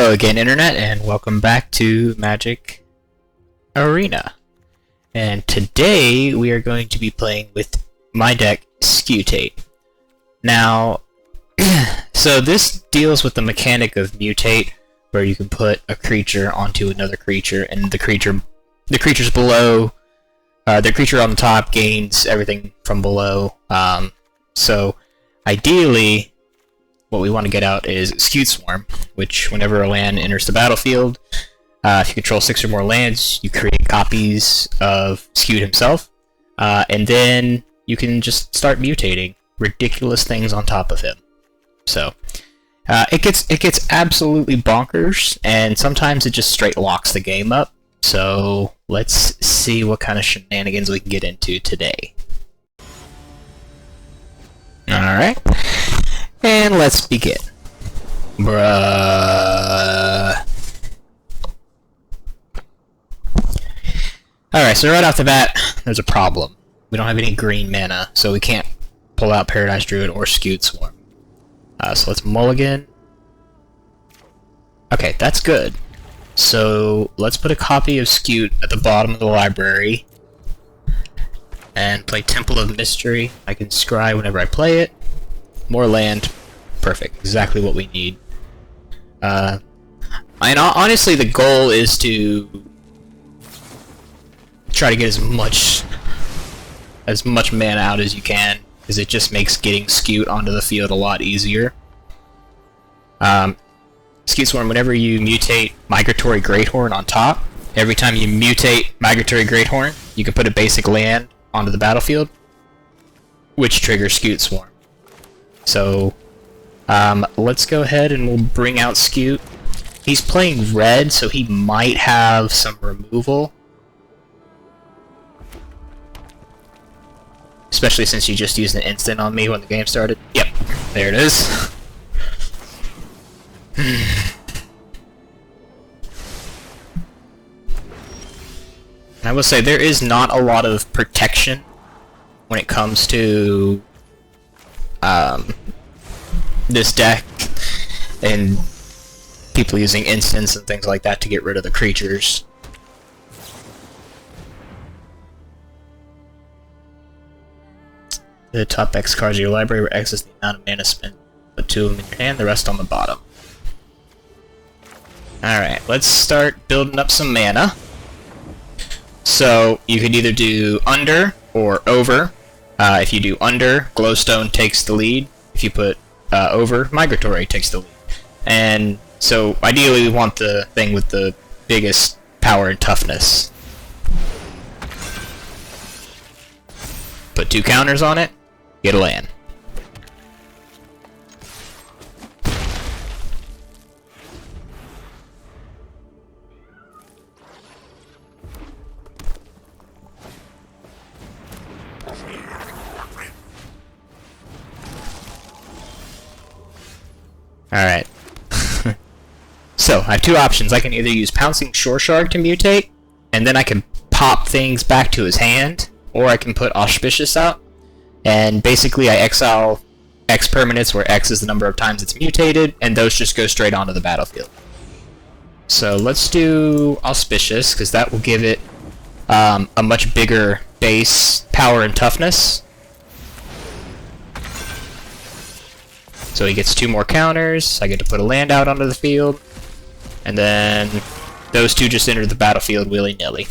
Hello again, Internet, and welcome back to Magic Arena. And today we are going to be playing with my deck, Scutate. Now, so this deals with the mechanic of mutate, where you can put a creature onto another creature, and the creature's below, the creature on the top gains everything from below. So ideally, what we want to get out is Scute Swarm, which whenever a land enters the battlefield, if you control 6 or more lands, you create copies of Scute himself, and then you can just start mutating ridiculous things on top of him. So it gets absolutely bonkers, and sometimes it just straight locks the game up. So let's see what kind of shenanigans we can get into today. Alright. And let's begin. Bruh. Alright, so right off the bat, there's a problem. We don't have any green mana, so we can't pull out Paradise Druid or Scute Swarm. So let's mulligan. Okay, that's good. So let's put a copy of Scute at the bottom of the library. And play Temple of Mystery. I can scry whenever I play it. More land. Perfect. Exactly what we need. And honestly, the goal is to try to get as much mana out as you can, because it just makes getting Scute onto the field a lot easier. Scute Swarm, whenever you mutate Migratory Greathorn on top, every time you mutate Migratory Greathorn, you can put a basic land onto the battlefield, which triggers Scute Swarm. So, let's go ahead and we'll bring out Scute. He's playing red, so he might have some removal. Especially since you just used an instant on me when the game started. Yep, there it is. I will say, there is not a lot of protection when it comes to this deck, and people using instants and things like that to get rid of the creatures. The top X cards of your library, where X is the amount of mana spent. Put 2 of them in your hand, the rest on the bottom. Alright, let's start building up some mana. So, you could either do under or over. If you do under, Glowstone takes the lead. If you put over, Migratory takes the lead. And so, ideally, we want the thing with the biggest power and toughness. Put 2 counters on it, get a land. Alright. So, I have 2 options. I can either use Pouncing Shoreshark to mutate, and then I can pop things back to his hand, or I can put Auspicious out, and basically I exile X permanents, where X is the number of times it's mutated, and those just go straight onto the battlefield. So let's do Auspicious, because that will give it a much bigger base power and toughness. So he gets 2 more counters, I get to put a land out onto the field, and then those 2 just enter the battlefield willy-nilly.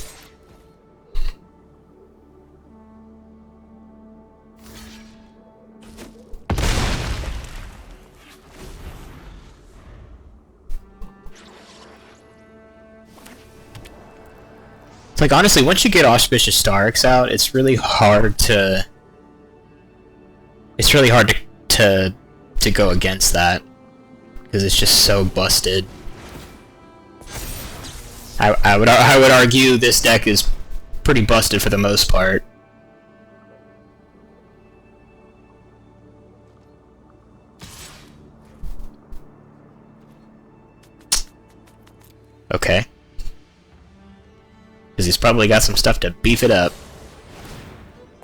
It's like, honestly, once you get Auspicious Starrix out, it's really hard to go against that, because it's just so busted. I would argue this deck is pretty busted for the most part. Okay. Because he's probably got some stuff to beef it up.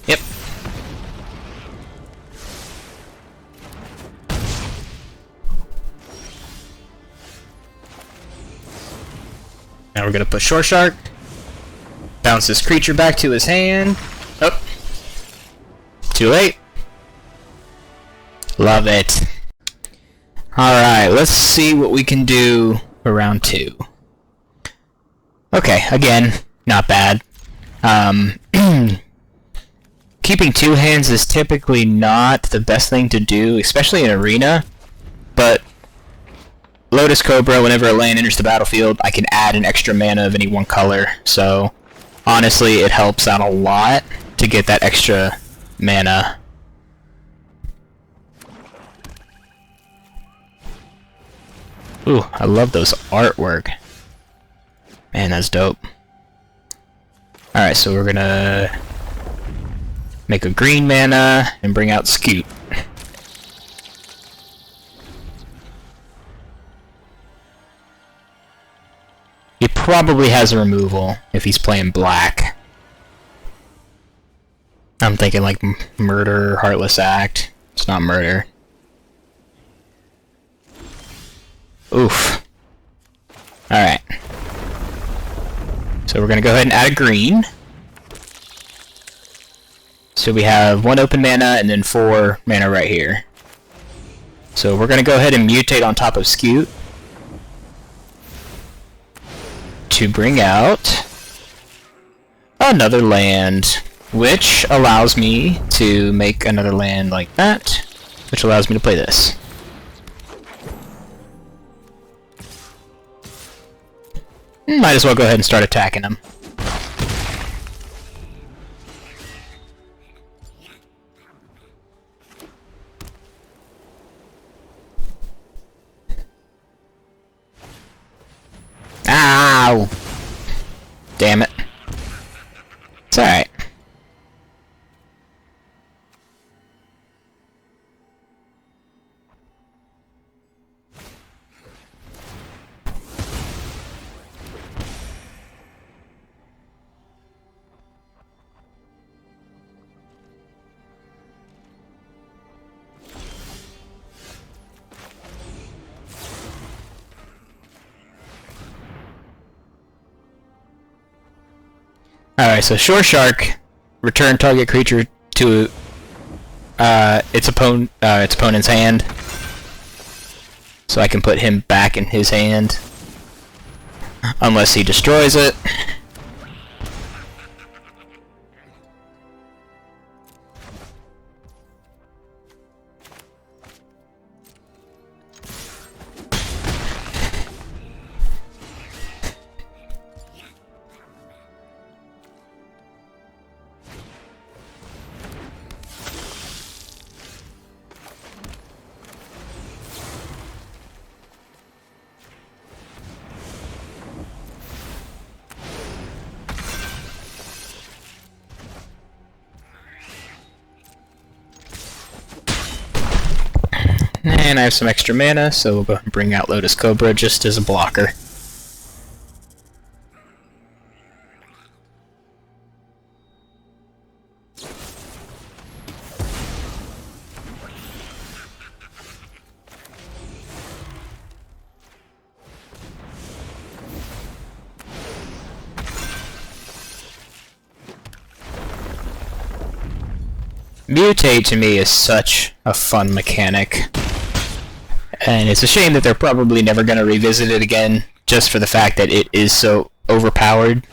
Yep. Now we're gonna put Shoreshark. Bounce this creature back to his hand. Oh. Too late. Love it. Alright, let's see what we can do for round 2. Okay, again, not bad. Keeping 2 hands is typically not the best thing to do, especially in Arena, but Lotus Cobra, whenever a land enters the battlefield, I can add an extra mana of any one color, so honestly, it helps out a lot to get that extra mana. Ooh, I love those artwork. Man, that's dope. Alright, so we're gonna make a green mana and bring out Scute. He probably has a removal if he's playing black. I'm thinking like Murder, Heartless Act. It's not Murder. Oof. Alright. So we're gonna go ahead and add a green. So we have 1 open mana and then 4 mana right here. So we're gonna go ahead and mutate on top of Scute to bring out another land, which allows me to make another land like that, which allows me to play this. Might as well go ahead and start attacking him. Ow! Damn it. It's alright. Alright, so Shoreshark, return target creature to its opponent's hand. So I can put him back in his hand. Unless he destroys it. And I have some extra mana, so we'll go ahead and bring out Lotus Cobra just as a blocker. Mutate to me is such a fun mechanic. And it's a shame that they're probably never going to revisit it again, just for the fact that it is so overpowered.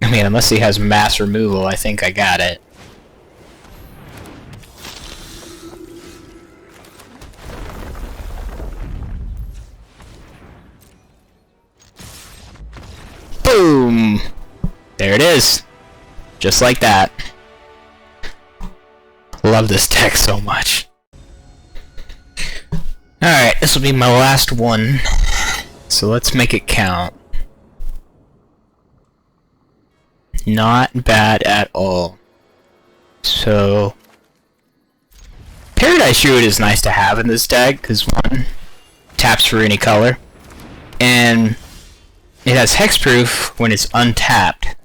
I mean, unless he has mass removal, I think I got it. Boom! There it is. Just like that. Love this deck so much. Alright, this will be my last one. So let's make it count. Not bad at all. So Paradise Druid is nice to have in this deck, because 1, taps for any color, and it has hexproof when it's untapped.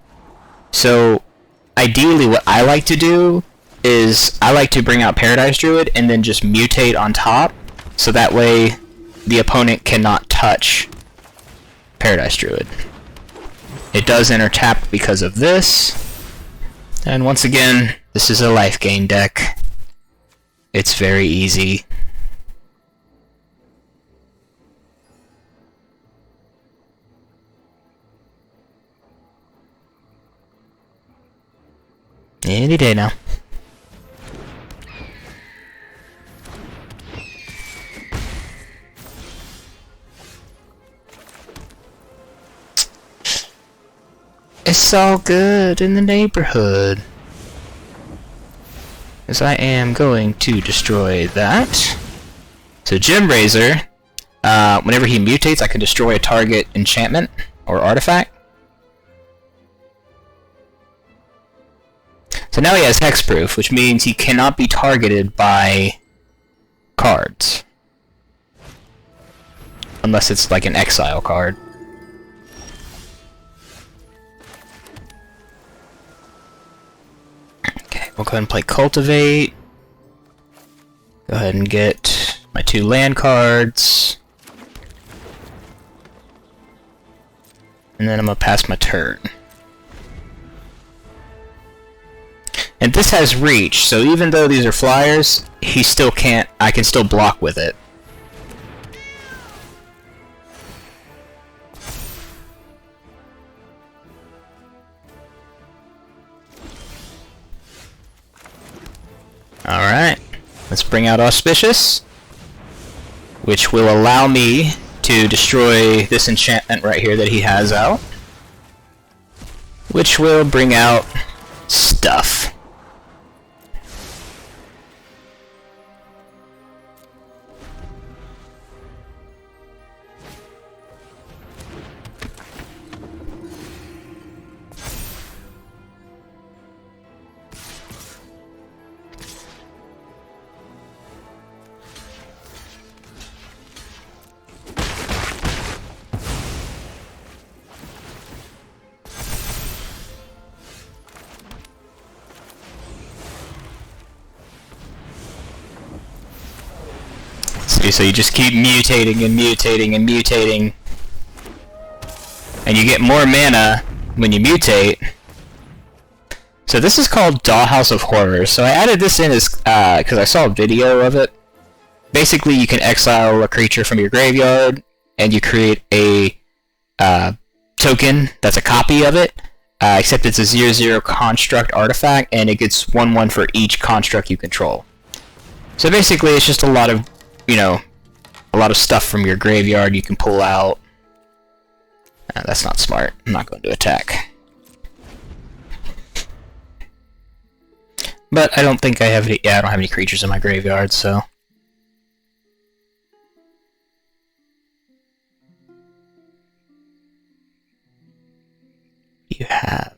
So ideally what I like to do is I like to bring out Paradise Druid and then just mutate on top, so that way the opponent cannot touch Paradise Druid. It does enter tapped because of this, and once again, this is a life gain deck. It's very easy. Any day now. It's all good in the neighborhood. As I am going to destroy that. So Gemrazer, whenever he mutates, I can destroy a target enchantment or artifact. So now he has hexproof, which means he cannot be targeted by cards. Unless it's like an exile card. Okay, we'll go ahead and play Cultivate. Go ahead and get my 2 land cards. And then I'm going to pass my turn. And this has reach, so even though these are flyers, he still can't, I can still block with it. Alright, let's bring out Auspicious, which will allow me to destroy this enchantment right here that he has out, which will bring out stuff. So you just keep mutating and mutating and mutating, and you get more mana when you mutate. So this is called Dollhouse of Horrors. So I added this in as because I saw a video of it. Basically, you can exile a creature from your graveyard, and you create a token that's a copy of it, except it's a 0/0 construct artifact, and it gets 1/1 for each construct you control. So basically, it's just a lot of, you know, a lot of stuff from your graveyard you can pull out. That's not smart. I'm not going to attack. But I don't think I have any, I don't have any creatures in my graveyard, so. You have.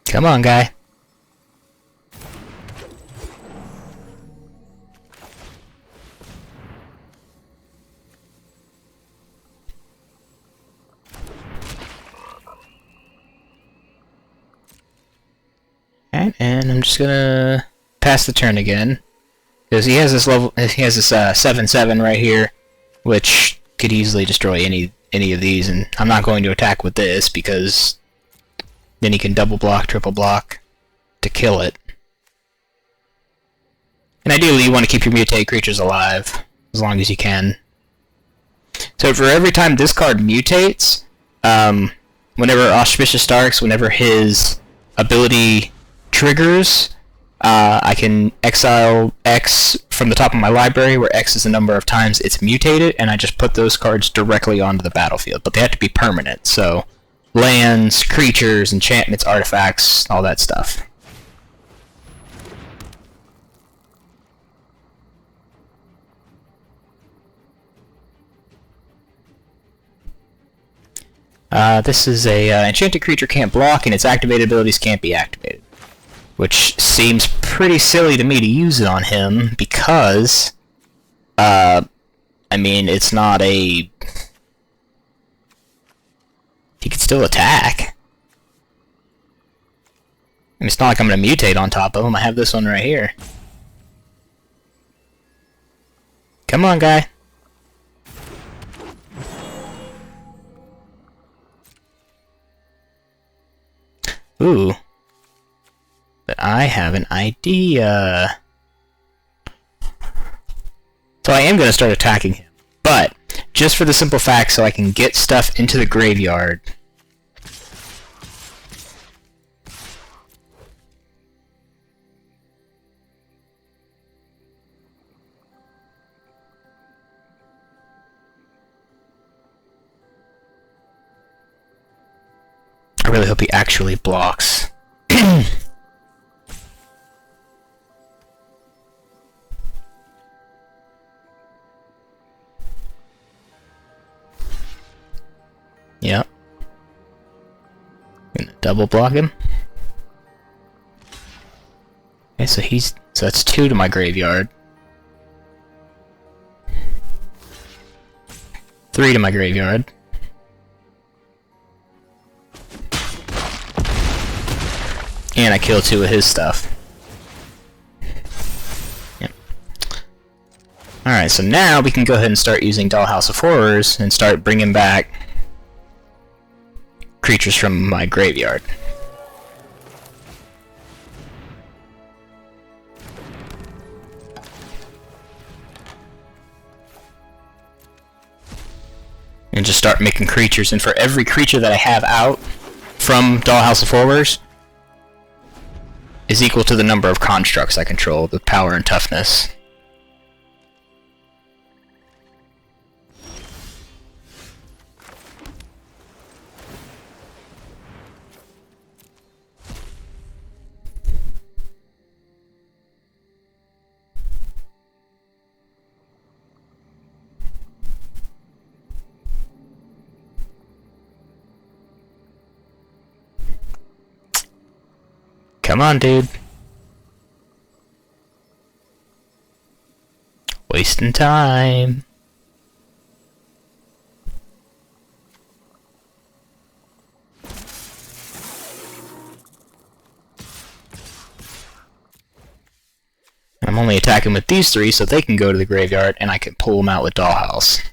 Come on, guy. And I'm just gonna pass the turn again, because he has this level. He has this 7/7 right here, which could easily destroy any of these, and I'm not going to attack with this because then he can double block, triple block to kill it. And ideally, you want to keep your mutate creatures alive as long as you can. So for every time this card mutates, whenever Auspicious Starrix, whenever his ability triggers, I can exile X from the top of my library, where X is the number of times it's mutated, and I just put those cards directly onto the battlefield. But they have to be permanent, so lands, creatures, enchantments, artifacts, all that stuff. This is a enchanted creature can't block, and its activated abilities can't be activated. Which seems pretty silly to me to use it on him, because, I mean, it's not a... He can still attack. I mean, it's not like I'm going to mutate on top of him. I have this one right here. Come on, guy. Ooh. But I have an idea. So I am going to start attacking him. But, just for the simple fact so I can get stuff into the graveyard. I really hope he actually blocks. Yep. Gonna double block him. Okay, so that's 2 to my graveyard. 3 to my graveyard. And I kill 2 of his stuff. Yep. Alright, so now we can go ahead and start using Dollhouse of Horrors and start bringing back creatures from my graveyard. And just start making creatures, and for every creature that I have out from Dollhouse of Horrors is equal to the number of constructs I control, the power and toughness. Come on, dude. Wasting time. I'm only attacking with these 3 so they can go to the graveyard and I can pull them out with Dollhouse.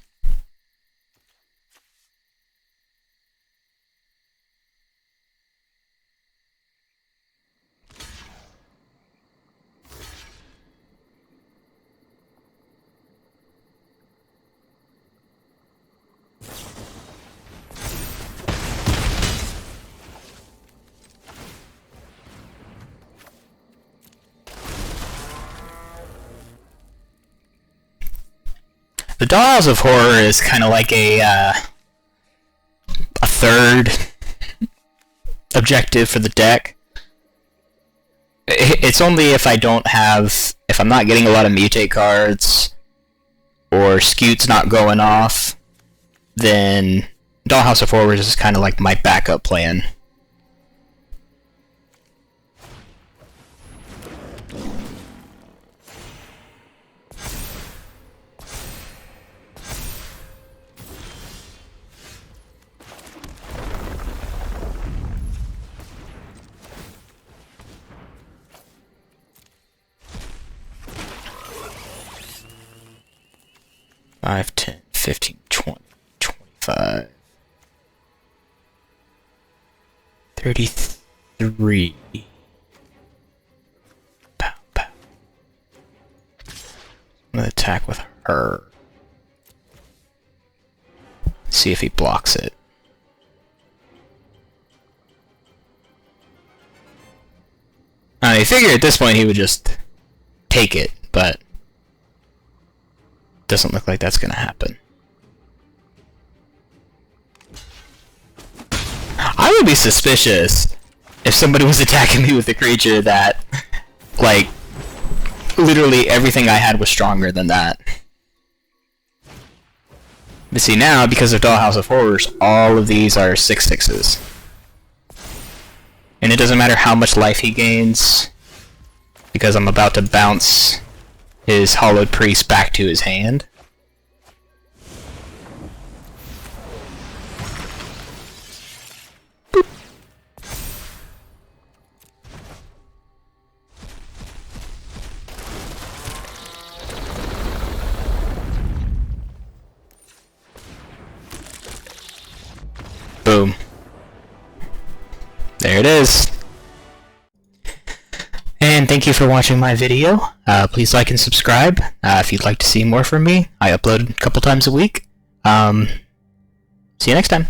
The Dollhouse of Horror is kind of like a third objective for the deck. It's only if if I'm not getting a lot of mutate cards, or Scute's not going off, then Dollhouse of Horrors is kind of like my backup plan. Five, 10, 15, 20, 25, 33. Pow, pow. I'm gonna attack with her. See if he blocks it. Oh I figure at this point he would just take it, but doesn't look like that's gonna happen. I would be suspicious if somebody was attacking me with a creature that, like, literally everything I had was stronger than that. But see now, because of Dollhouse of Horrors, all of these are 6/6s. And it doesn't matter how much life he gains, because I'm about to bounce his Hollowed Priest back to his hand. Boop. Boom. There it is. And thank you for watching my video. Please like and subscribe if you'd like to see more from me. I upload a couple times a week. See you next time.